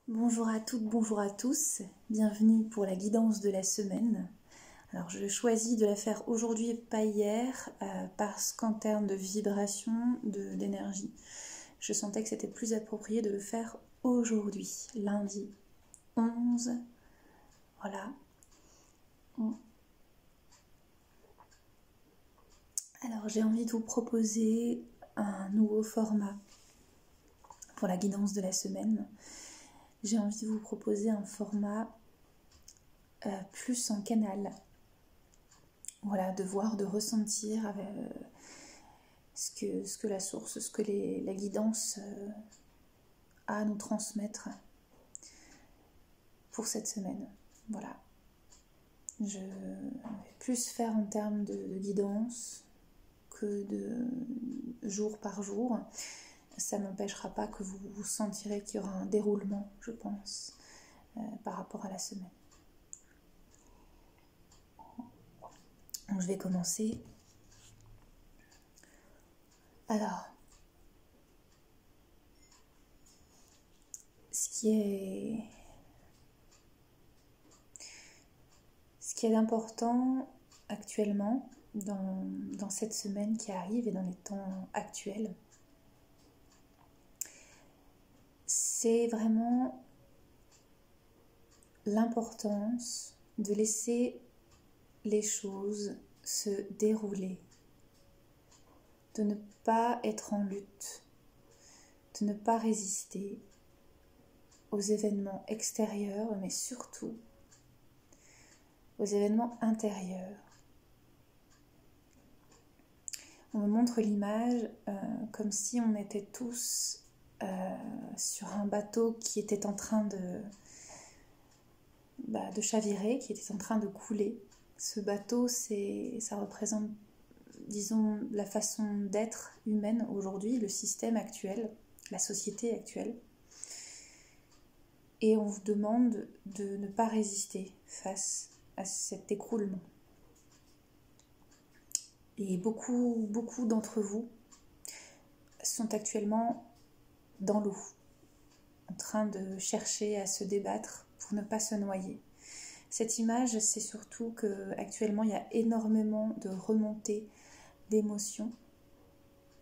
Bonjour à toutes, bonjour à tous, bienvenue pour la guidance de la semaine. Alors je choisis de la faire aujourd'hui et pas hier parce qu'en termes de vibration, d'énergie, je sentais que c'était plus approprié de le faire aujourd'hui, lundi 11, voilà. Alors j'ai envie de vous proposer un nouveau format pour la guidance de la semaine. J'ai envie de vous proposer un format plus en canal. Voilà, de voir, de ressentir ce que la source, ce que la guidance a à nous transmettre pour cette semaine. Voilà. Je vais plus faire en termes de guidance que de jour par jour. Ça n'empêchera pas que vous sentirez qu'il y aura un déroulement, je pense, par rapport à la semaine. Donc je vais commencer. Alors, ce qui est important actuellement dans cette semaine qui arrive et dans les temps actuels, c'est vraiment l'importance de laisser les choses se dérouler, de ne pas être en lutte, de ne pas résister aux événements extérieurs, mais surtout aux événements intérieurs. On me montre l'image comme si on était tous sur un bateau qui était en train de chavirer, qui était en train de couler. Ce bateau, ça représente, disons, la façon d'être humaine aujourd'hui, le système actuel, la société actuelle. Et on vous demande de ne pas résister face à cet écroulement. Et beaucoup d'entre vous sont actuellement dans l'eau, en train de chercher à se débattre pour ne pas se noyer. Cette image, c'est surtout qu'actuellement, il y a énormément de remontées d'émotions,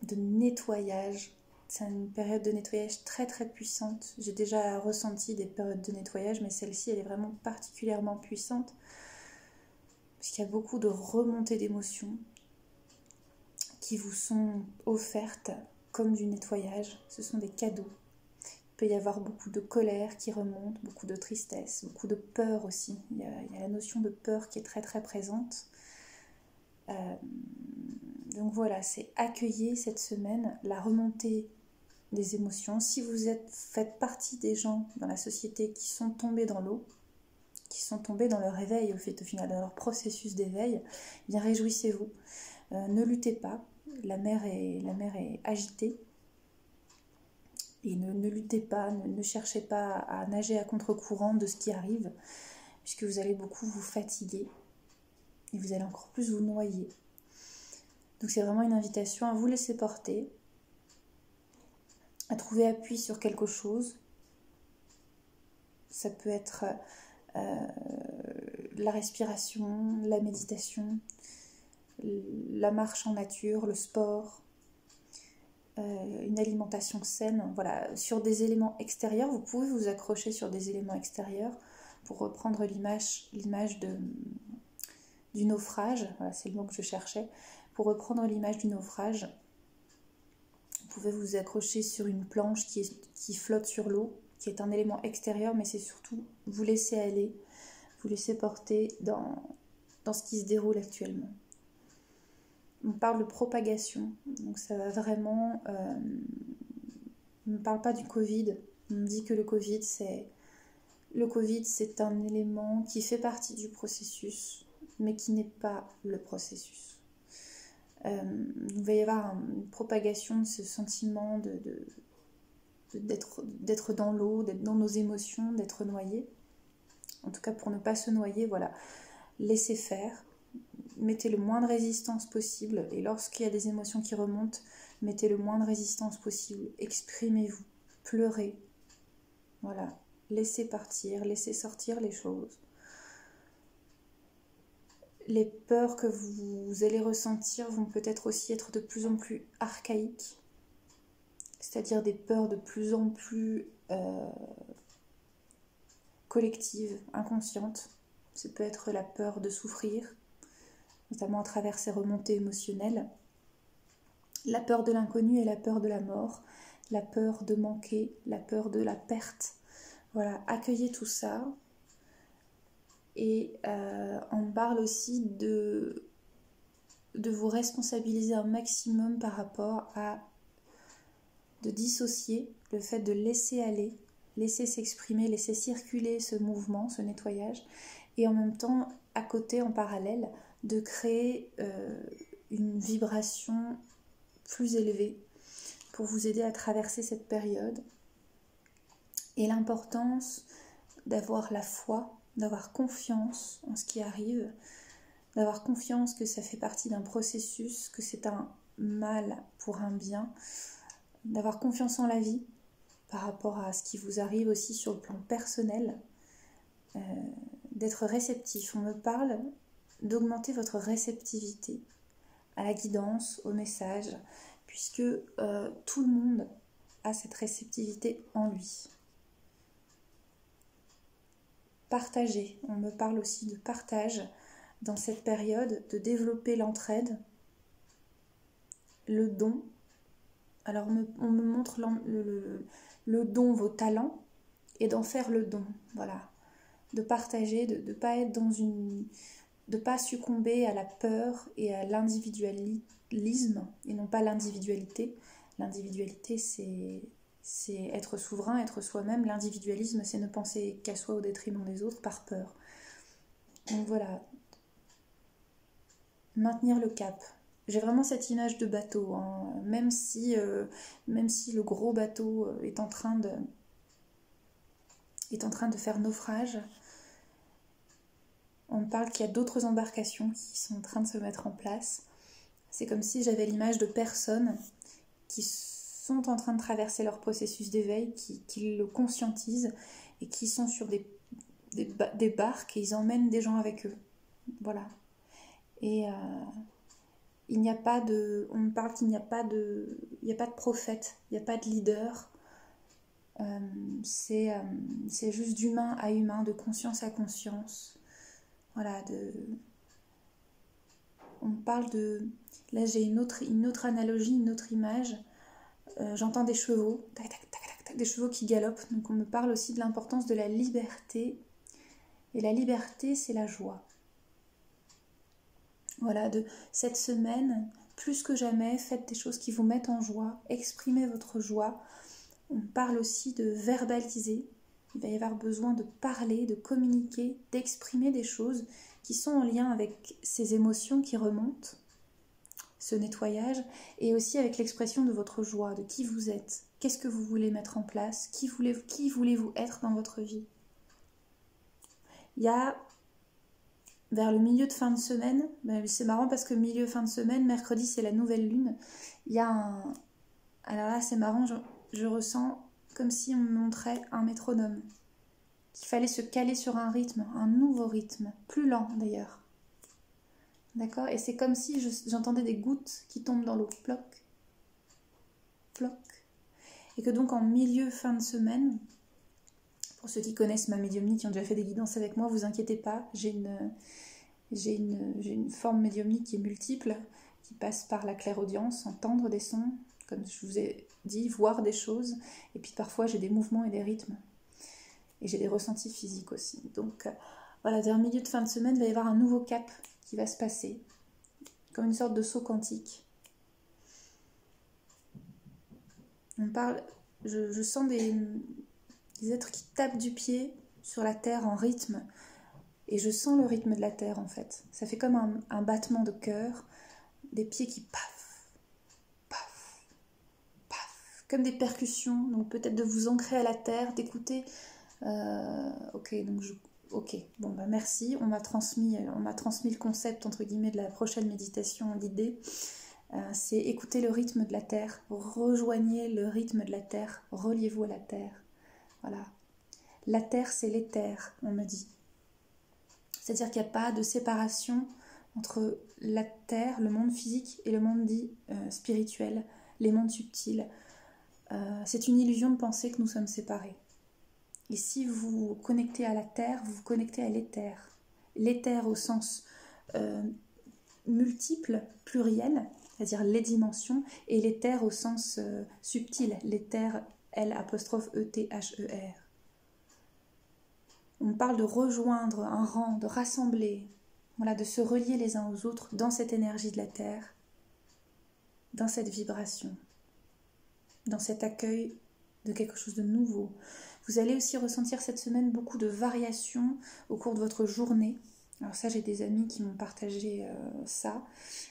de nettoyage. C'est une période de nettoyage très très puissante. J'ai déjà ressenti des périodes de nettoyage, mais celle-ci, elle est vraiment particulièrement puissante, puisqu'il y a beaucoup de remontées d'émotions qui vous sont offertes comme du nettoyage. Ce sont des cadeaux. Il peut y avoir beaucoup de colère qui remonte, beaucoup de tristesse, beaucoup de peur aussi. Il y a la notion de peur qui est très très présente. Donc voilà, c'est accueillir cette semaine la remontée des émotions. Si vous faites partie des gens dans la société qui sont tombés dans l'eau, qui sont tombés dans leur éveil, au final, dans leur processus d'éveil, eh bien réjouissez-vous. Ne luttez pas, la mer est agitée. Et ne luttez pas, ne cherchez pas à nager à contre-courant de ce qui arrive, puisque vous allez beaucoup vous fatiguer et vous allez encore plus vous noyer. Donc c'est vraiment une invitation à vous laisser porter, à trouver appui sur quelque chose. Ça peut être la respiration, la méditation, la marche en nature, le sport, une alimentation saine. Voilà, sur des éléments extérieurs, vous pouvez vous accrocher sur des éléments extérieurs pour reprendre l'image du naufrage. Voilà, c'est le mot que je cherchais. Pour reprendre l'image du naufrage, vous pouvez vous accrocher sur une planche qui flotte sur l'eau, qui est un élément extérieur, mais c'est surtout vous laisser aller, vous laisser porter dans ce qui se déroule actuellement. On parle de propagation, donc ça va vraiment... on ne parle pas du Covid, on dit que le Covid c'est un élément qui fait partie du processus, mais qui n'est pas le processus. Il va y avoir une propagation de ce sentiment d'être dans l'eau, d'être dans nos émotions, d'être noyé. En tout cas, pour ne pas se noyer, voilà, laissez faire. Mettez le moins de résistance possible, et lorsqu'il y a des émotions qui remontent, mettez le moins de résistance possible, exprimez-vous, pleurez, voilà, laissez partir, laissez sortir les choses. Les peurs que vous allez ressentir vont peut-être aussi être de plus en plus archaïques, c'est-à-dire des peurs de plus en plus collectives, inconscientes. Ça peut être la peur de souffrir, notamment à travers ces remontées émotionnelles, la peur de l'inconnu et la peur de la mort, la peur de manquer, la peur de la perte. Voilà, accueillez tout ça. Et on parle aussi de vous responsabiliser un maximum par rapport à de dissocier le fait de laisser aller, laisser s'exprimer, laisser circuler ce mouvement, ce nettoyage, et en même temps, à côté, en parallèle, de créer une vibration plus élevée pour vous aider à traverser cette période. Et l'importance d'avoir la foi, d'avoir confiance en ce qui arrive, d'avoir confiance que ça fait partie d'un processus, que c'est un mal pour un bien, d'avoir confiance en la vie par rapport à ce qui vous arrive aussi sur le plan personnel, d'être réceptif. On me parle d'augmenter votre réceptivité à la guidance, au message, puisque tout le monde a cette réceptivité en lui. Partager, on me parle aussi de partage dans cette période, de développer l'entraide, le don. Alors on me montre le don, vos talents, et d'en faire le don, voilà. De partager, de pas être dans de pas succomber à la peur et à l'individualisme, et non pas l'individualité. L'individualité, c'est être souverain, être soi-même. L'individualisme, c'est ne penser qu'à soi au détriment des autres par peur. Donc voilà, maintenir le cap. J'ai vraiment cette image de bateau, hein. Même si le gros bateau est en train de faire naufrage, on me parle qu'il y a d'autres embarcations qui sont en train de se mettre en place. C'est comme si j'avais l'image de personnes qui sont en train de traverser leur processus d'éveil, qui le conscientisent et qui sont sur des barques et ils emmènent des gens avec eux. Voilà. Et il n'y a pas de... On me parle qu'il n'y a pas de... Il n'y a pas de prophète, il n'y a pas de leader. C'est juste d'humain à humain, de conscience à conscience. Voilà, on me parle de... Là, j'ai une autre analogie, une autre image. J'entends des chevaux, tac, tac, tac, tac, tac, des chevaux qui galopent. Donc on me parle aussi de l'importance de la liberté. Et la liberté, c'est la joie. Voilà, de cette semaine, plus que jamais, faites des choses qui vous mettent en joie, exprimez votre joie. On parle aussi de verbaliser. Il va y avoir besoin de parler, de communiquer, d'exprimer des choses qui sont en lien avec ces émotions qui remontent, ce nettoyage, et aussi avec l'expression de votre joie, de qui vous êtes, qu'est-ce que vous voulez mettre en place, qui voulez-vous être dans votre vie. Il y a, vers le milieu de fin de semaine, c'est marrant parce que milieu fin de semaine, mercredi c'est la nouvelle lune, il y a alors là c'est marrant, je ressens comme si on me montrait un métronome, qu'il fallait se caler sur un rythme, un nouveau rythme, plus lent d'ailleurs. D'accord? Et c'est comme si j'entendais des gouttes qui tombent dans l'eau, ploc, ploc. Et que donc en milieu, fin de semaine, pour ceux qui connaissent ma médiumnie, qui ont déjà fait des guidances avec moi, vous inquiétez pas, j'ai une forme médiumnique qui est multiple, qui passe par la clairaudience, entendre des sons, comme je vous ai dit, voir des choses, et puis parfois j'ai des mouvements et des rythmes. Et j'ai des ressentis physiques aussi. Donc voilà, vers milieu de fin de semaine, il va y avoir un nouveau cap qui va se passer, comme une sorte de saut quantique. On parle, je sens des êtres qui tapent du pied sur la terre en rythme, et je sens le rythme de la terre en fait. Ça fait comme un battement de cœur, des pieds qui paf, paf, paf, comme des percussions, donc peut-être de vous ancrer à la terre, d'écouter. Ok, bon bah merci, on m'a transmis le concept entre guillemets de la prochaine méditation guidée. C'est écouter le rythme de la terre, rejoignez le rythme de la terre, reliez-vous à la terre. Voilà. La terre, c'est l'éther, on me dit. C'est-à-dire qu'il n'y a pas de séparation entre la terre, le monde physique, et le monde dit spirituel, les mondes subtils. C'est une illusion de penser que nous sommes séparés. Et si vous vous connectez à la terre, vous vous connectez à l'éther. L'éther au sens multiple, pluriel, c'est-à-dire les dimensions, et l'éther au sens subtil, l'éther, L''ETHER. On parle de rejoindre un rang, de rassembler, voilà, de se relier les uns aux autres dans cette énergie de la terre, dans cette vibration, dans cet accueil de quelque chose de nouveau. Vous allez aussi ressentir cette semaine beaucoup de variations au cours de votre journée. Alors ça, j'ai des amis qui m'ont partagé ça.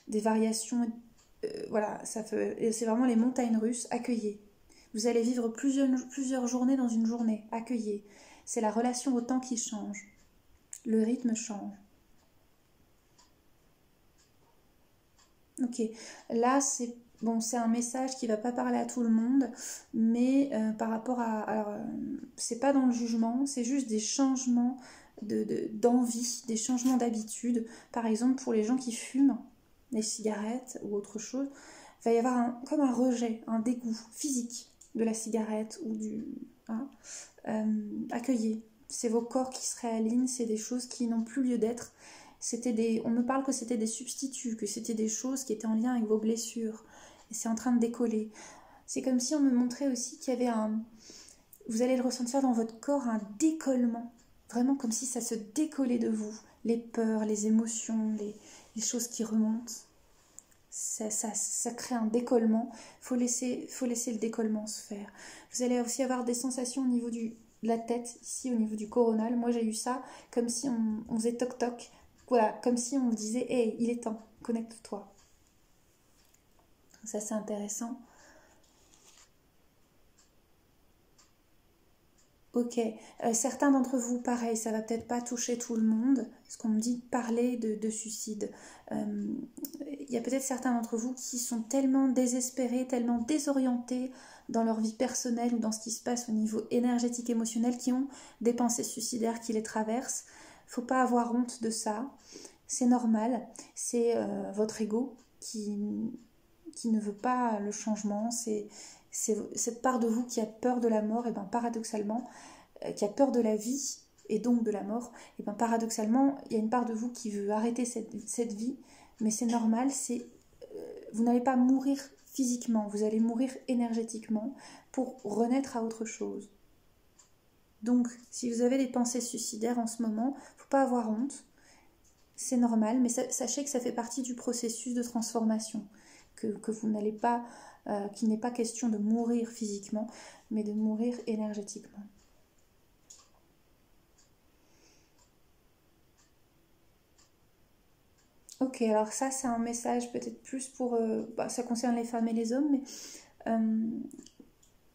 Des variations, voilà, c'est vraiment les montagnes russes, accueillez. Vous allez vivre plusieurs journées dans une journée, accueillez. C'est la relation au temps qui change. Le rythme change. Ok, là c'est un message qui ne va pas parler à tout le monde, mais par rapport à... Alors, c'est pas dans le jugement, c'est juste des changements d'envie, des changements d'habitude. Par exemple, pour les gens qui fument des cigarettes ou autre chose, il va y avoir comme un rejet, un dégoût physique de la cigarette ou du... accueillez. C'est vos corps qui se réalignent, c'est des choses qui n'ont plus lieu d'être. On me parle que c'était des substituts, que c'était des choses qui étaient en lien avec vos blessures. Et c'est en train de décoller. C'est comme si on me montrait aussi qu'il y avait vous allez le ressentir dans votre corps, un décollement. Vraiment comme si ça se décollait de vous. Les peurs, les émotions, les choses qui remontent. Ça crée un décollement. Faut laisser le décollement se faire. Vous allez aussi avoir des sensations au niveau de la tête, ici au niveau du coronal. Moi j'ai eu ça comme si on faisait toc-toc. Voilà, comme si on vous disait « Hey, il est temps, connecte-toi ». Ça, c'est intéressant. Ok, certains d'entre vous, pareil, ça va peut-être pas toucher tout le monde, parce qu'on me dit de parler de suicide. Il y a peut-être certains d'entre vous qui sont tellement désespérés, tellement désorientés dans leur vie personnelle ou dans ce qui se passe au niveau énergétique, émotionnel, qui ont des pensées suicidaires qui les traversent. Faut pas avoir honte de ça. C'est normal, c'est votre ego qui ne veut pas le changement, c'est cette part de vous qui a peur de la mort, et bien paradoxalement, qui a peur de la vie et donc de la mort, et bien paradoxalement, il y a une part de vous qui veut arrêter cette vie, mais c'est normal, vous n'allez pas mourir physiquement, vous allez mourir énergétiquement pour renaître à autre chose. Donc, si vous avez des pensées suicidaires en ce moment, il ne faut pas avoir honte. C'est normal, mais sachez que ça fait partie du processus de transformation, que vous n'allez pas, qu'il n'est pas question de mourir physiquement, mais de mourir énergétiquement. Ok, alors ça c'est un message peut-être plus pour, ça concerne les femmes et les hommes, mais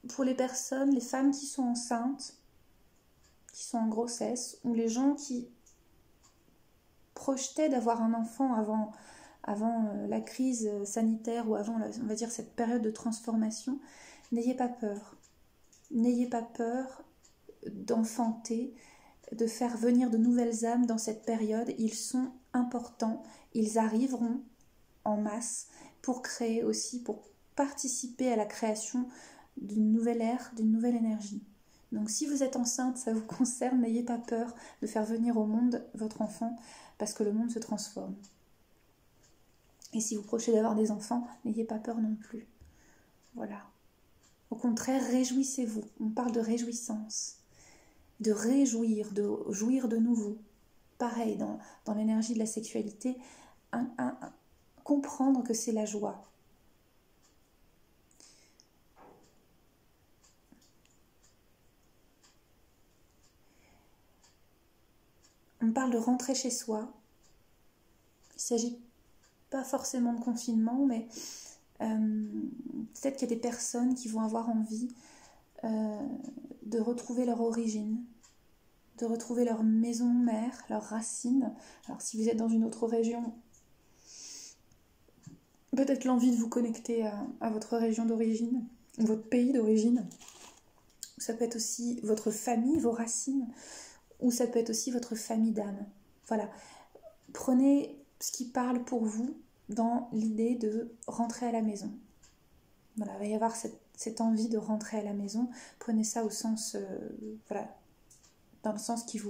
pour les personnes, les femmes qui sont enceintes, qui sont en grossesse, ou les gens qui projetaient d'avoir un enfant avant la crise sanitaire ou avant, on va dire, cette période de transformation, n'ayez pas peur. N'ayez pas peur d'enfanter, de faire venir de nouvelles âmes dans cette période. Ils sont importants, ils arriveront en masse pour créer aussi, pour participer à la création d'une nouvelle ère, d'une nouvelle énergie. Donc si vous êtes enceinte, ça vous concerne, n'ayez pas peur de faire venir au monde votre enfant, parce que le monde se transforme. Et si vous projetez d'avoir des enfants, n'ayez pas peur non plus. Voilà. Au contraire, réjouissez-vous. On parle de réjouissance. De réjouir, de jouir de nouveau. Pareil, dans l'énergie de la sexualité, comprendre que c'est la joie. On parle de rentrer chez soi. Il ne s'agit pas forcément de confinement, mais peut-être qu'il y a des personnes qui vont avoir envie de retrouver leur origine, de retrouver leur maison mère, leurs racines. Alors si vous êtes dans une autre région, peut-être l'envie de vous connecter à votre région d'origine, votre pays d'origine. ça peut être aussi votre famille, vos racines, ou ça peut être aussi votre famille d'âme. Voilà. Prenez ce qui parle pour vous dans l'idée de rentrer à la maison. Voilà, il va y avoir cette envie de rentrer à la maison. Prenez ça au sens, voilà, dans le sens qui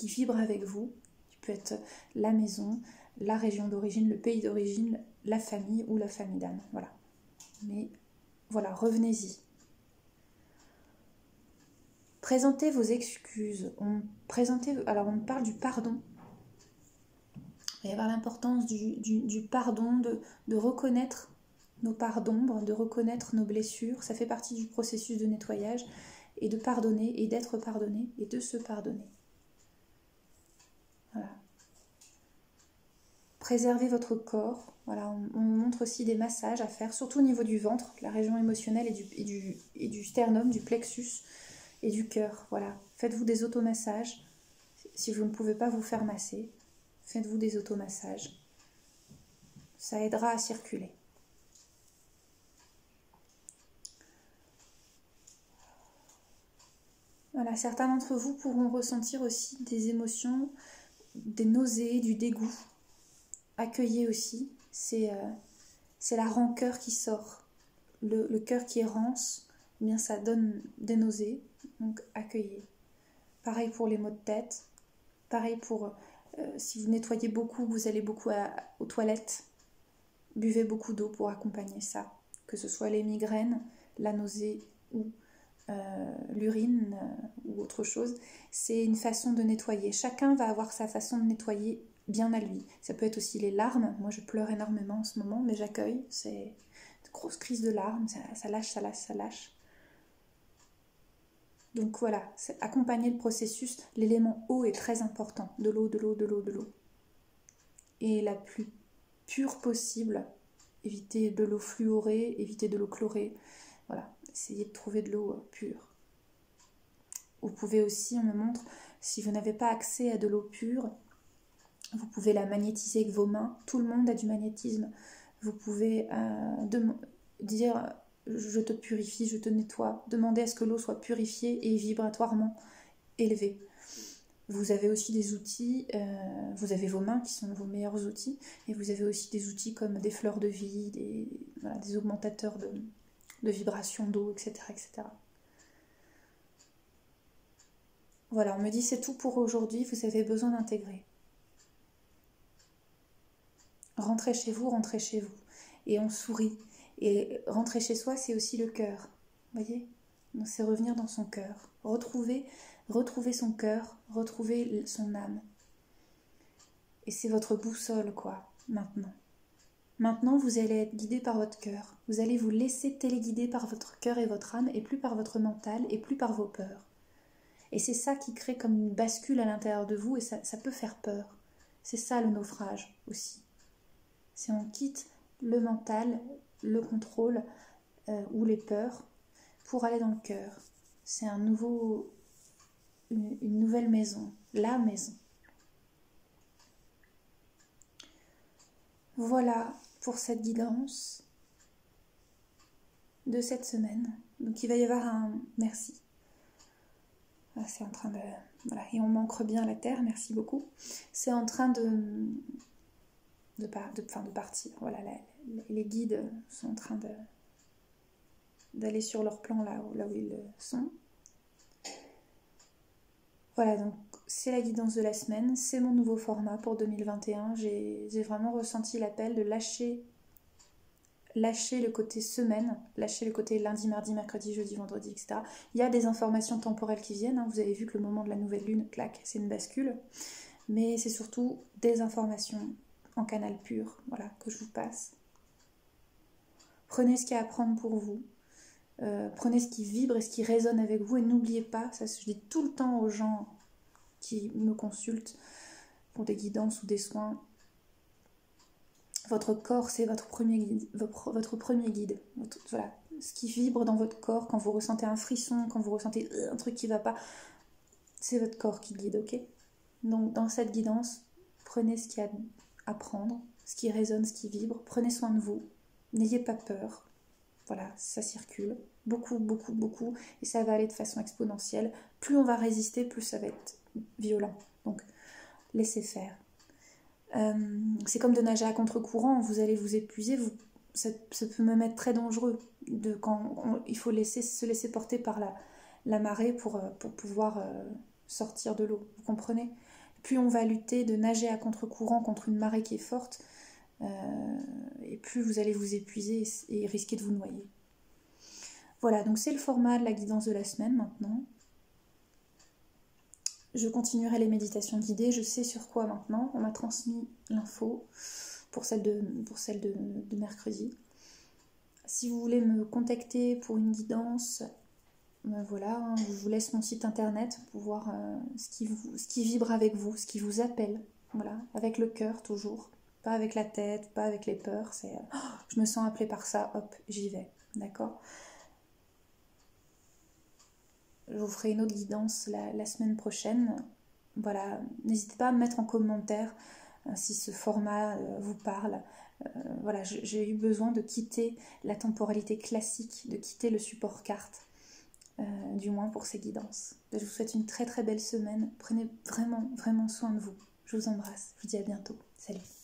vibre avec vous. Qui peut être la maison, la région d'origine, le pays d'origine, la famille ou la famille d'âme. Voilà. Mais voilà, revenez-y. Présentez vos excuses. Alors on parle du pardon. Il va y avoir l'importance du pardon, de reconnaître nos parts d'ombre, de reconnaître nos blessures. Ça fait partie du processus de nettoyage. Et de pardonner, et d'être pardonné, et de se pardonner. Voilà. Préservez votre corps. Voilà, on montre aussi des massages à faire, surtout au niveau du ventre, la région émotionnelle et du sternum, du plexus et du cœur. Voilà. Faites-vous des automassages. Si vous ne pouvez pas vous faire masser, faites-vous des automassages. Ça aidera à circuler. Voilà, certains d'entre vous pourront ressentir aussi des émotions, des nausées, du dégoût. Accueillez aussi, c'est la rancœur qui sort. Le cœur qui est rance, eh bien ça donne des nausées, donc accueillez. Pareil pour les maux de tête, pareil pour si vous nettoyez beaucoup, vous allez beaucoup aux toilettes, buvez beaucoup d'eau pour accompagner ça, que ce soit les migraines, la nausée ou l'urine ou autre chose, c'est une façon de nettoyer. Chacun va avoir sa façon de nettoyer bien à lui. Ça peut être aussi les larmes. Moi je pleure énormément en ce moment, mais j'accueille. C'est une grosse crise de larmes, ça lâche, ça lâche, ça lâche. Donc voilà, accompagner le processus. L'élément eau est très important. De l'eau, de l'eau, de l'eau, de l'eau. Et la plus pure possible. Évitez de l'eau fluorée, évitez de l'eau chlorée. Voilà, essayez de trouver de l'eau pure. Vous pouvez aussi, on me montre, si vous n'avez pas accès à de l'eau pure, vous pouvez la magnétiser avec vos mains. Tout le monde a du magnétisme. Vous pouvez dire « je te purifie, je te nettoie ». Demandez à ce que l'eau soit purifiée et vibratoirement élevée. Vous avez aussi des outils, vous avez vos mains qui sont vos meilleurs outils, et vous avez aussi des outils comme des fleurs de vie, des augmentateurs de vibration d'eau, etc., etc. Voilà, on me dit c'est tout pour aujourd'hui, vous avez besoin d'intégrer. Rentrez chez vous, et on sourit. Et rentrer chez soi, c'est aussi le cœur, voyez ? Donc c'est revenir dans son cœur, retrouver son cœur, retrouver son âme. Et c'est votre boussole, quoi, maintenant. Maintenant, vous allez être guidé par votre cœur. Vous allez vous laisser téléguider par votre cœur et votre âme, et plus par votre mental, et plus par vos peurs. Et c'est ça qui crée comme une bascule à l'intérieur de vous, et ça peut faire peur. C'est ça le naufrage aussi. C'est on quitte le mental, le contrôle ou les peurs pour aller dans le cœur. C'est une nouvelle maison, la maison. Voilà pour cette guidance de cette semaine. Donc il va y avoir un merci. C'est en train de... Voilà, et on m'ancre bien la terre, merci beaucoup. C'est en train de partir. Voilà, les guides sont en train d'aller sur leur plan là où ils sont. Voilà, donc c'est la guidance de la semaine, c'est mon nouveau format pour 2021. J'ai vraiment ressenti l'appel de lâcher le côté semaine, lâcher le côté lundi, mardi, mercredi, jeudi, vendredi, etc. Il y a des informations temporelles qui viennent, hein. Vous avez vu que le moment de la nouvelle lune, clac, c'est une bascule. Mais c'est surtout des informations en canal pur, voilà, que je vous passe. Prenez ce qu'il y a à prendre pour vous. Prenez ce qui vibre et ce qui résonne avec vous. Et n'oubliez pas, ça je dis tout le temps aux gens qui me consultent pour des guidances ou des soins, votre corps, c'est votre premier guide. Voilà. Ce qui vibre dans votre corps, quand vous ressentez un frisson, quand vous ressentez un truc qui ne va pas, c'est votre corps qui guide, ok ? Donc, dans cette guidance, prenez ce qu'il y a à prendre, ce qui résonne, ce qui vibre. Prenez soin de vous. N'ayez pas peur. Voilà, ça circule. Beaucoup, beaucoup, beaucoup. Et ça va aller de façon exponentielle. Plus on va résister, plus ça va être violent. Donc, laissez faire. C'est comme de nager à contre-courant. Vous allez vous épuiser. Ça peut me mettre très dangereux. Il faut se laisser porter par la marée pour pouvoir sortir de l'eau. Vous comprenez? Plus on va lutter de nager à contre-courant contre une marée qui est forte, et plus vous allez vous épuiser et risquer de vous noyer. Voilà, donc c'est le format de la guidance de la semaine maintenant. Je continuerai les méditations guidées, je sais sur quoi maintenant. On m'a transmis l'info pour celle de mercredi. Si vous voulez me contacter pour une guidance, voilà, je vous laisse mon site internet pour voir ce qui vibre avec vous, ce qui vous appelle. Voilà, avec le cœur toujours, pas avec la tête, pas avec les peurs. C'est je me sens appelée par ça, hop, j'y vais, d'accord? Je vous ferai une autre guidance la semaine prochaine. Voilà, n'hésitez pas à me mettre en commentaire si ce format vous parle. Voilà, j'ai eu besoin de quitter la temporalité classique, de quitter le support carte, du moins pour ces guidances. Je vous souhaite une très très belle semaine. Prenez vraiment, vraiment soin de vous. Je vous embrasse. Je vous dis à bientôt. Salut.